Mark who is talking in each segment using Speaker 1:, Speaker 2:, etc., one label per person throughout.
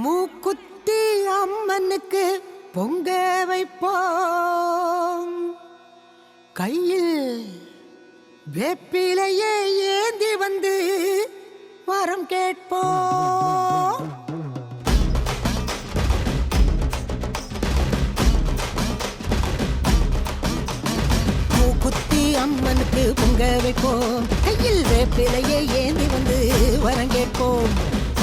Speaker 1: மூக்குத்தி அம்மனுக்கு பொங்க வைப்போம், கையில் வேப்பிலையே ஏந்தி வந்து வரம் கேட்போம். மூக்குத்தி அம்மனுக்கு பொங்க வைப்போம், கையில் வேப்பிலையே ஏந்தி வந்து வரம் கேட்போம்.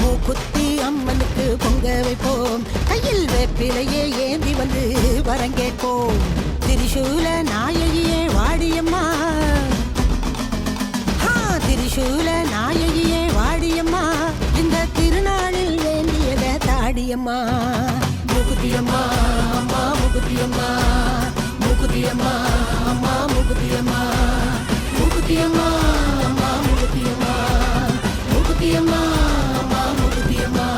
Speaker 1: மூக்குத்தி அம்மனுக்கு பொங்க வைப்போம், கையில் வேப்பிலையே ஏந்தி வந்து வரம் கேட்போம். திரிசூல நாயகியே வாடியம்மா, திரிசூல நாயகியே வாடியம்மா, இந்த திருநாளில் வேண்டியத தாடியம்மா. மூக்குத்தியம்மா அம்மா மூக்குத்தியம்மா, மூக்குத்தியம்மா அம்மா மூக்குத்தியம்மா, மூக்குத்தியம்மா அம்மா மூக்குத்தியம்மா, மூக்குத்தியம்மா அம்மா மூக்குத்தியம்மா.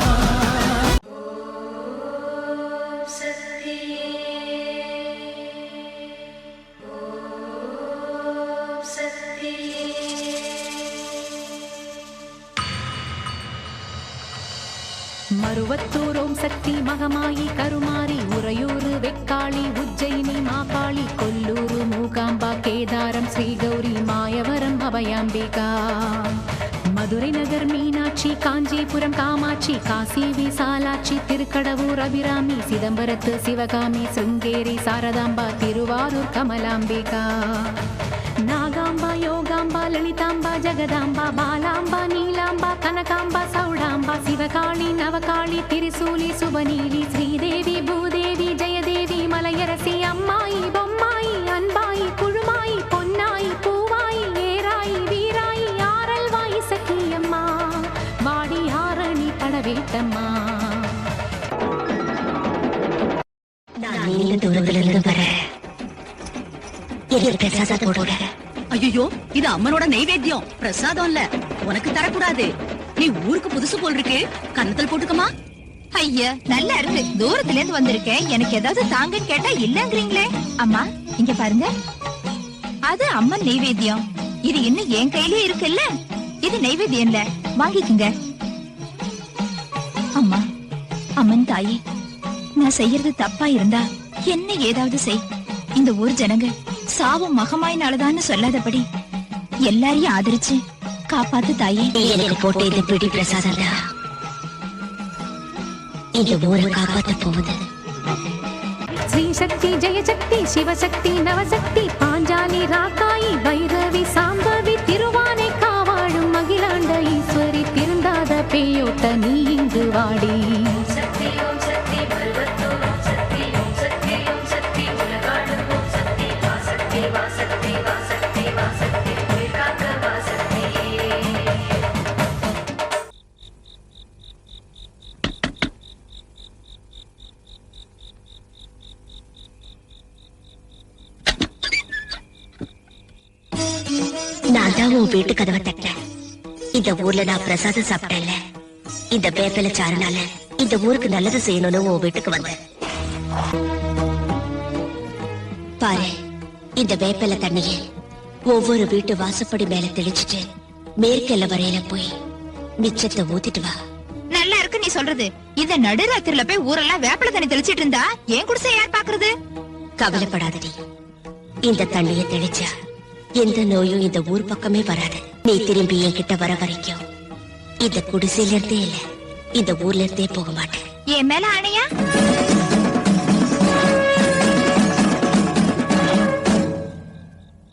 Speaker 2: மருவத்தூர் ஓம் சக்தி மகமாயி கருமாரி உறையூரு வெக்காளி உஜ்ஜயினி மாகாளி கொல்லூரு மூகாம்பா கேதாரம் ஸ்ரீகௌரி மாயவரம் அபயாம்பிகா மதுரை நகர் மீனாட்சி காஞ்சிபுரம் காமாட்சி காசி விசாலாட்சி திருக்கடவூர் அபிராமி சிதம்பரத்து சிவகாமி சிருங்கேரி சாரதாம்பா திருவாரூர் கமலாம்பிகா நாகாம்பா யோகாம்பா லலிதாம்பா ஜெகதாம்பா பாலாம்பா நீலாம்பா கனகாம்பா சௌடாம்பா சிவகாளி நவகாளி திரிசூலி சுபநீலி ஸ்ரீதேவி பூதேவி ஜெயதேவி மலையரசி அம்மாயி பொம்மாயி அன்பாயி குழுமாயி பொன்னாயி பூவாயி ஏராயி வீராயி ஆரல்வாயி சக்கியம்மா வாடி ஆரணி படவேட்டம்மா.
Speaker 3: ஐயோ, இது அம்மனோட நைவேத்தியம், பிரசாதம் இல்ல, உனக்கு தரக்கூடாது. நீ ஊருக்கு புதுசு போல் இருக்கு, கன்னத்தில் போட்டுக்கமா.
Speaker 4: ஐயா நல்லா இருக்கு, தூரத்துல இருந்து வந்திருக்கேன், எனக்கு ஏதாவது தாங்கன்னு கேட்டா இல்லங்கிறீங்களே. அம்மா இங்க பாருங்க, அது அம்மன் நைவேத்தியம், இது இன்னும் என் கையிலே இருக்குல்ல, இது நைவேத்தியம் இல்ல, வாங்கிக்குங்க. அம்மா அம்மன் தாயே, நான் செய்யறது தப்பா இருந்தா என்ன ஏதாவது செய். இந்த ஊர் ஜனங்க சாவும் மகமாயினாலதான்னு சொல்லாதபடி எல்லாரையும் ஆதரிச்சு காப்பாத்து தாயே.
Speaker 3: எனக்கு போட்டு இந்த பிடி பிரசாதம் இந்த ஊரை காப்பாத்த போகுது.
Speaker 2: ஸ்ரீ சக்தி ஜெயசக்தி சிவசக்தி நவசக்தி பாஞ்சாலி ராக்காயி பைரவி சாம்பவி திருவானை காவாழும் மகிழாண்ட ஈஸ்வரி திருந்தாத பேயோட்ட நீ இங்கு வாடி.
Speaker 3: நான் தான் உன் வீட்டு கதவை தட்டேன். இந்த ஊர்ல நான் பிரசாதம் சாப்பிட்டேன்ல, இந்த வேப்பிலை சாருனால இந்த ஊருக்கு நல்லது செய்யணும்னு உன் வீட்டுக்கு வந்தேன். பாரு, இந்த வேப்பிலை தண்ணிய ஒவ்வொரு வீட்டு வாசப்படி மேல தெளிச்சுட்டு மேற்கெல்ல வரையில போய் மிச்சத்தை ஊத்திட்டு வா.
Speaker 4: நல்லா இருக்கு நீ சொல்றது. இந்த நடுராத்திரில போய் ஊரெல்லாம் வேப்பிலை தண்ணி தெளிச்சிட்டு இருந்தா ஏன் குடிசை யார் பாக்குறது?
Speaker 3: கவலைப்படாதடி, இந்த தண்ணிய தெளிச்சா எந்த நோயும் இந்த ஊர் பக்கமே வராது. நீ திரும்பி என்கிட்ட வர வரைக்கும் இந்த குடிசையில இருந்தே இல்ல, இந்த ஊர்ல இருந்தே போக மாட்டேன்.
Speaker 4: என் மேல ஆணையா?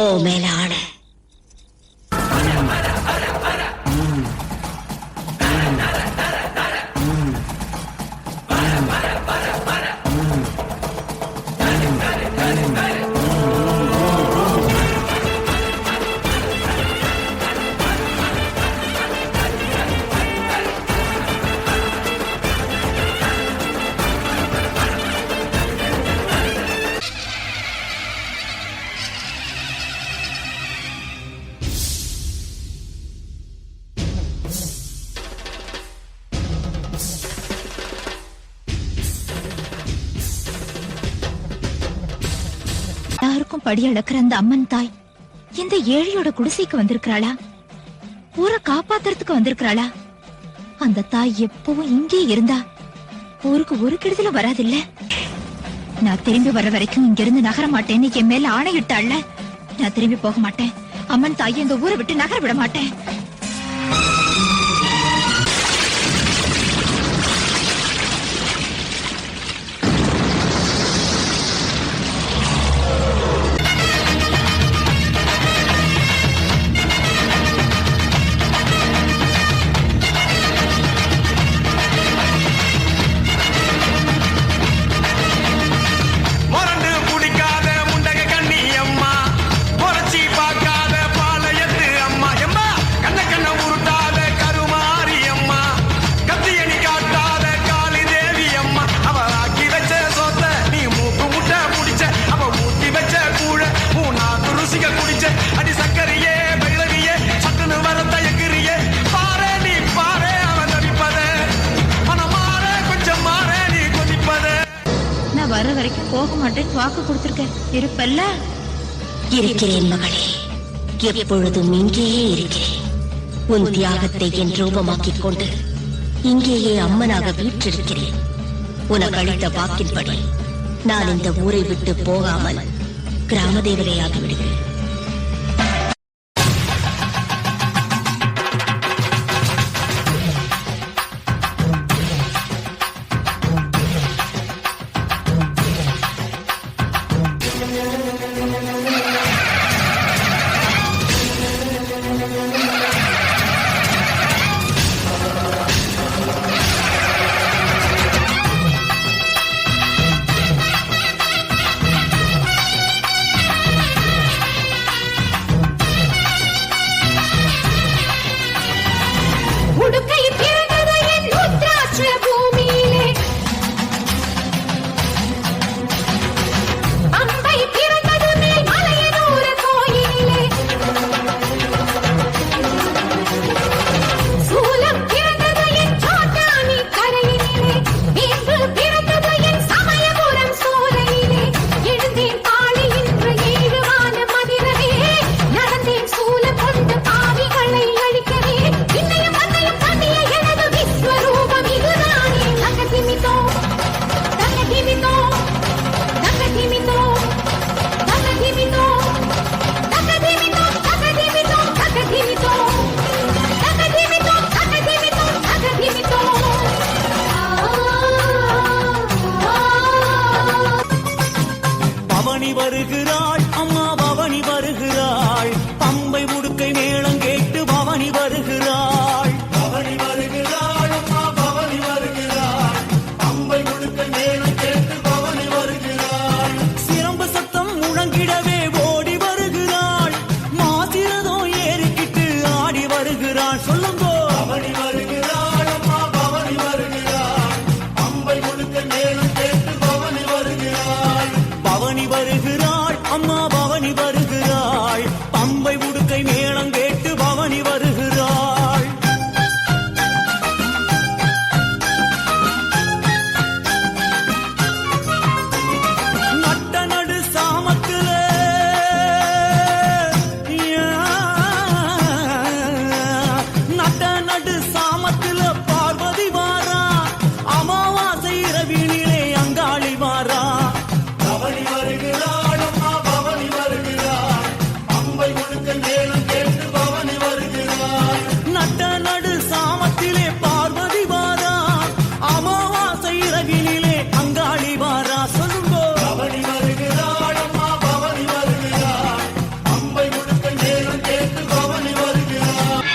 Speaker 3: ஓ மேல ஆணை.
Speaker 4: எல்லாருக்கும் படி அளக்குற அந்த அம்மன் தாய் இந்த ஏழையோட குடிசைக்கு வந்திருக்கிறாளா? ஊரை காப்பாத்துறதுக்கு வந்திருக்கிறாளா? அந்த தாய் எப்பவும் இங்கே இருந்தா ஊருக்கு ஒரு கெடுதலும் வராதில்ல. நான் திரும்பி வர வரைக்கும் இங்க இருந்து நகர மாட்டேன்னு என் மேல ஆணையிட்டாள்ல. நான் திரும்பி போக மாட்டேன். அம்மன் தாய் இந்த ஊரை விட்டு நகர விட மாட்டேன். வர வரைக்கும் போக மாட்டேன்னு வாக்கு கொடுத்திருக்கேன். இருப்பல்ல?
Speaker 3: இருக்கிறேன் மகளே, எப்பொழுதும் இங்கேயே இருக்கிறேன். உன் தியாகத்தை என் ரூபமாக்கிக் கொண்டு இங்கேயே அம்மனாக வீற்றிருக்கிறேன். உனக்கு அளித்த வாக்கின்படி நான் இந்த ஊரை விட்டு போகாமல் கிராம தேவதையாகி விடுகிறேன்.
Speaker 5: வருகிறாள் அம்மா பவனி வருகிறாள். பம்பை உடுக்கை மேளம் கேட்டு பவனி வருகிறாள். பவனி வருகிறாள் அம்மா பவனி வருகிறாள். பம்பை உடுக்கை மேளம் கேட்டு பவனி வருகிறாள். சிரம்பு சத்தம் முழங்கிடவே ஓடி வருகிறாள். மாசிரதம் ஏறிக்கிட்டு ஆடி வருகிறாள். சொல்லுங்கோ. பவனி வருகிறாள் அம்மா பவனி வருகிறாள். பம்பை உடுக்கை மேளம் கேட்டு பவனி வருகிறாள். பவனி வருகிறாள் அம்மா பவனி வருகிறாள். பம்பை உடுக்கை மேளம் கேட்டு பவனி வருகிறாள். நட்ட நடு சாமத்துல நட்ட நடு சாமத்துல பார்வதி வாரா. அமாவாசை இரவினிலே அங்காளி வாரா. பவனி வருகிறாள் அம்மா பவனி வருகிறாள். பம்பை உடுக்கை மேளம் கேட்டு பவனி வருகிறாள். நட்ட நடு சாமத்திலே பார்வதி வாரா. அமாவாசை இரவினிலே அங்காளி வாரா. சொல்லுங்கோ. பவனி வருகிறாள் அம்மா பவனி வருகிறாள். பம்பை உடுக்கை மேளம் கேட்டு பவனி வருகிறாள்.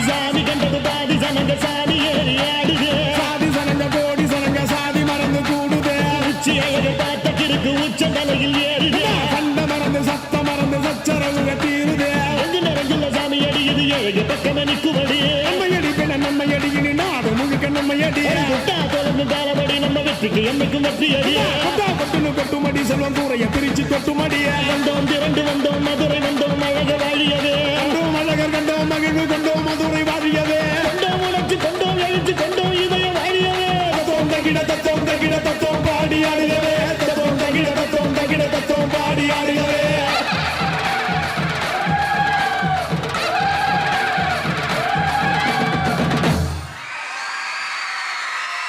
Speaker 5: சாதி கண்டது பாதி சனங்க சாதி ஏறி ஆடுது. சாதி சனங்க கோடி சனங்க சாதி மறந்து கூடுது. உச்சி அழகு பார்த்த கிறுக்கு உச்ச தலையில் ஏறுது. கண்ட மறந்து சத்த மறந்து சச்சரவுக தீருது. எங்கு நிறைஞ்சுள்ள சாமி அடியுது ஏழு பக்கம் நிற்குமடி. நம்மையடி பின்ன நம்மையடி இனி நாடு முழுக்க நம்மையடி. முட்டா தொடர்ந்து தாளபடி நம்ம வெற்றிக்கு என்னைக்கும் வெற்றி அடி. கொட்டா கொட்டுன்னு கொட்டுமடி செல்வம் கூரைய பிரிச்சு கொட்டுமடிய. வந்தோம் திரண்டு வந்தோம் மதுரை வந்தோம் அழக வாழியது. கண்டோம் அழகர் கண்டோம் மகிழ்வு கொண்டோம் மதுரை வாழியது. கொண்டோம் உணர்ச்சி கொண்டோம் எழுச்சி கொண்டோம் இதய வாழியது. தத்தோம் தகிட தத்தோம் பாடி ஆடுகிறது. தத்தோம் தகிட தத்தோம் பாடி ஆடுகிறது.